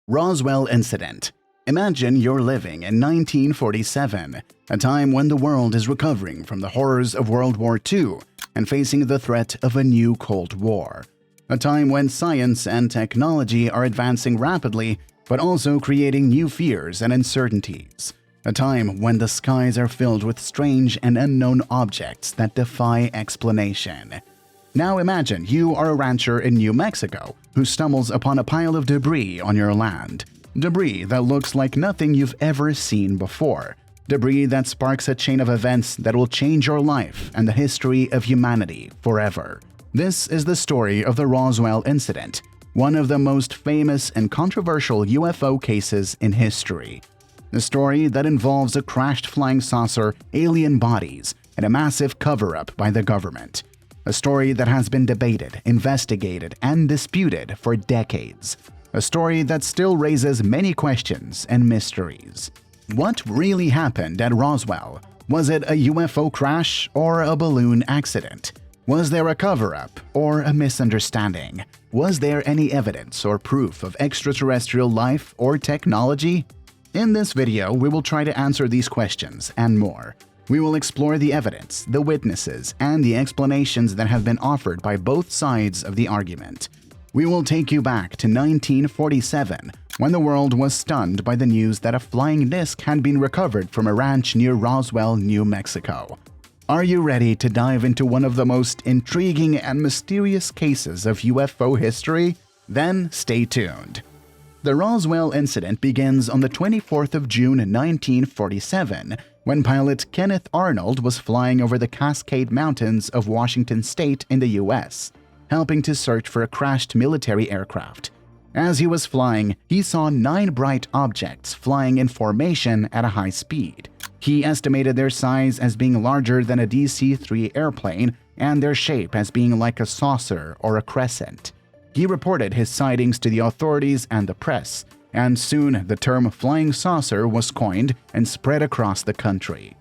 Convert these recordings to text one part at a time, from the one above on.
Roswell Incident. Imagine you're living in 1947, a time when the world is recovering from the horrors of World War II and facing the threat of a new Cold War. A time when science and technology are advancing rapidly, but also creating new fears and uncertainties. A time when the skies are filled with strange and unknown objects that defy explanation. Now imagine you are a rancher in New Mexico who stumbles upon a pile of debris on your land. Debris that looks like nothing you've ever seen before. Debris that sparks a chain of events that will change your life and the history of humanity forever. This is the story of the Roswell Incident, one of the most famous and controversial UFO cases in history. A story that involves a crashed flying saucer, alien bodies, and a massive cover-up by the government. A story that has been debated, investigated, and disputed for decades. A story that still raises many questions and mysteries. What really happened at Roswell? Was it a UFO crash or a balloon accident? Was there a cover-up or a misunderstanding? Was there any evidence or proof of extraterrestrial life or technology? In this video, we will try to answer these questions and more. We will explore the evidence, the witnesses, and the explanations that have been offered by both sides of the argument. We will take you back to 1947, when the world was stunned by the news that a flying disc had been recovered from a ranch near Roswell, New Mexico. Are you ready to dive into one of the most intriguing and mysterious cases of UFO history? Then stay tuned. The Roswell incident begins on the 24th of June 1947, when pilot Kenneth Arnold was flying over the Cascade Mountains of Washington state in the U.S., helping to search for a crashed military aircraft. As he was flying, he saw 9 bright objects flying in formation at a high speed. He estimated their size as being larger than a DC-3 airplane and their shape as being like a saucer or a crescent. He reported his sightings to the authorities and the press, and soon the term flying saucer was coined and spread across the country.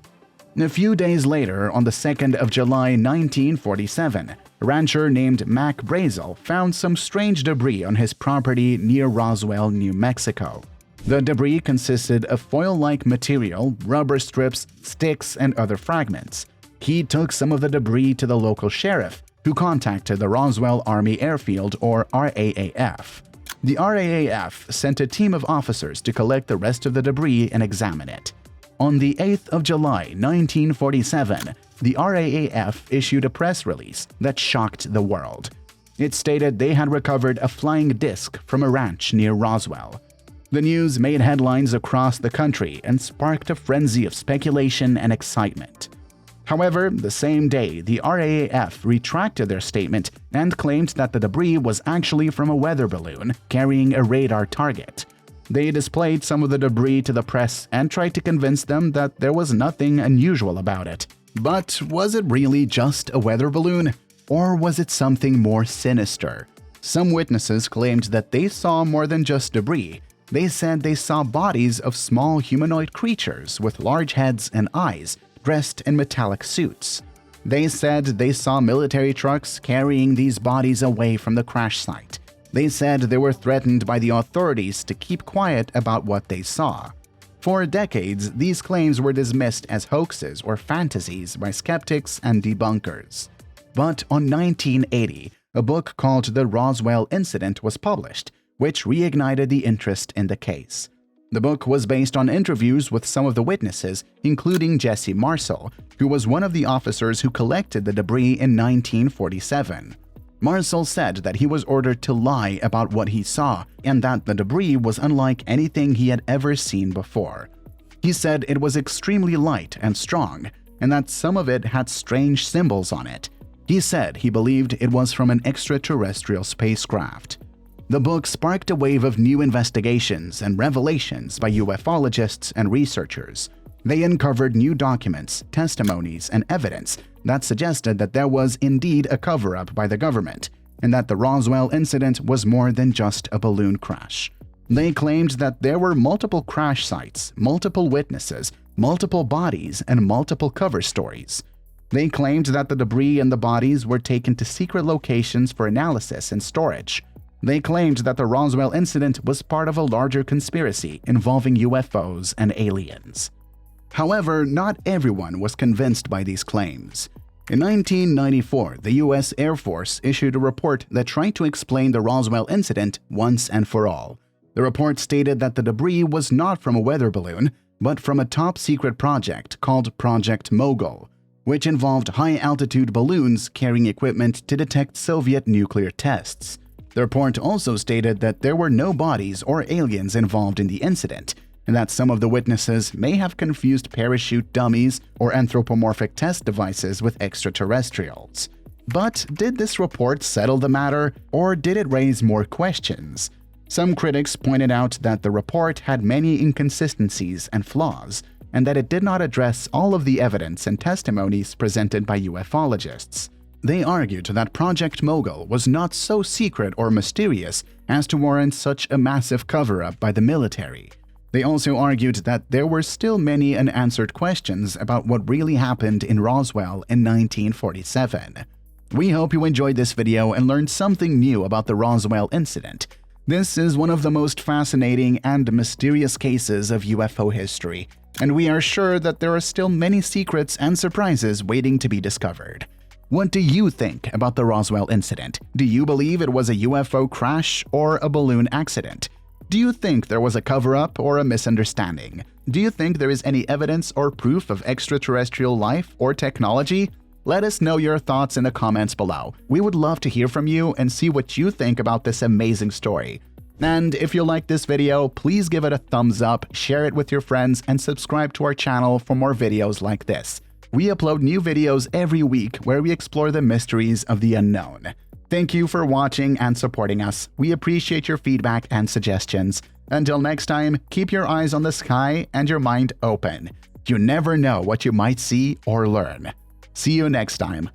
A few days later, on the 2nd of July 1947, a rancher named Mac Brazel found some strange debris on his property near Roswell, New Mexico. The debris consisted of foil-like material, rubber strips, sticks, and other fragments. He took some of the debris to the local sheriff, who contacted the Roswell Army Airfield, or RAAF. The RAAF sent a team of officers to collect the rest of the debris and examine it. On the 8th of July 1947, the RAAF issued a press release that shocked the world. It stated they had recovered a flying disc from a ranch near Roswell. The news made headlines across the country and sparked a frenzy of speculation and excitement. However, the same day, the RAAF retracted their statement and claimed that the debris was actually from a weather balloon carrying a radar target. They displayed some of the debris to the press and tried to convince them that there was nothing unusual about it. But was it really just a weather balloon? Or was it something more sinister? Some witnesses claimed that they saw more than just debris. They said they saw bodies of small humanoid creatures with large heads and eyes, dressed in metallic suits. They said they saw military trucks carrying these bodies away from the crash site. They said they were threatened by the authorities to keep quiet about what they saw. For decades, these claims were dismissed as hoaxes or fantasies by skeptics and debunkers. But in 1980, a book called The Roswell Incident was published, which reignited the interest in the case. The book was based on interviews with some of the witnesses, including Jesse Marcel, who was one of the officers who collected the debris in 1947. Marcel said that he was ordered to lie about what he saw and that the debris was unlike anything he had ever seen before. He said it was extremely light and strong, and that some of it had strange symbols on it. He said he believed it was from an extraterrestrial spacecraft. The book sparked a wave of new investigations and revelations by ufologists and researchers. They uncovered new documents, testimonies, and evidence that suggested that there was indeed a cover-up by the government, and that the Roswell incident was more than just a balloon crash. They claimed that there were multiple crash sites, multiple witnesses, multiple bodies, and multiple cover stories. They claimed that the debris and the bodies were taken to secret locations for analysis and storage. They claimed that the Roswell incident was part of a larger conspiracy involving UFOs and aliens. However, not everyone was convinced by these claims. In 1994, the U.S. Air Force issued a report that tried to explain the Roswell incident once and for all. The report stated that the debris was not from a weather balloon, but from a top-secret project called Project Mogul, which involved high-altitude balloons carrying equipment to detect Soviet nuclear tests. The report also stated that there were no bodies or aliens involved in the incident, and that some of the witnesses may have confused parachute dummies or anthropomorphic test devices with extraterrestrials. But did this report settle the matter, or did it raise more questions? Some critics pointed out that the report had many inconsistencies and flaws, and that it did not address all of the evidence and testimonies presented by ufologists. They argued that Project Mogul was not so secret or mysterious as to warrant such a massive cover-up by the military. They also argued that there were still many unanswered questions about what really happened in Roswell in 1947. We hope you enjoyed this video and learned something new about the Roswell incident. This is one of the most fascinating and mysterious cases of UFO history, and we are sure that there are still many secrets and surprises waiting to be discovered. What do you think about the Roswell incident? Do you believe it was a UFO crash or a balloon accident? Do you think there was a cover-up or a misunderstanding? Do you think there is any evidence or proof of extraterrestrial life or technology? Let us know your thoughts in the comments below. We would love to hear from you and see what you think about this amazing story. And if you like this video, please give it a thumbs up, share it with your friends, and subscribe to our channel for more videos like this. We upload new videos every week where we explore the mysteries of the unknown. Thank you for watching and supporting us. We appreciate your feedback and suggestions. Until next time, keep your eyes on the sky and your mind open. You never know what you might see or learn. See you next time.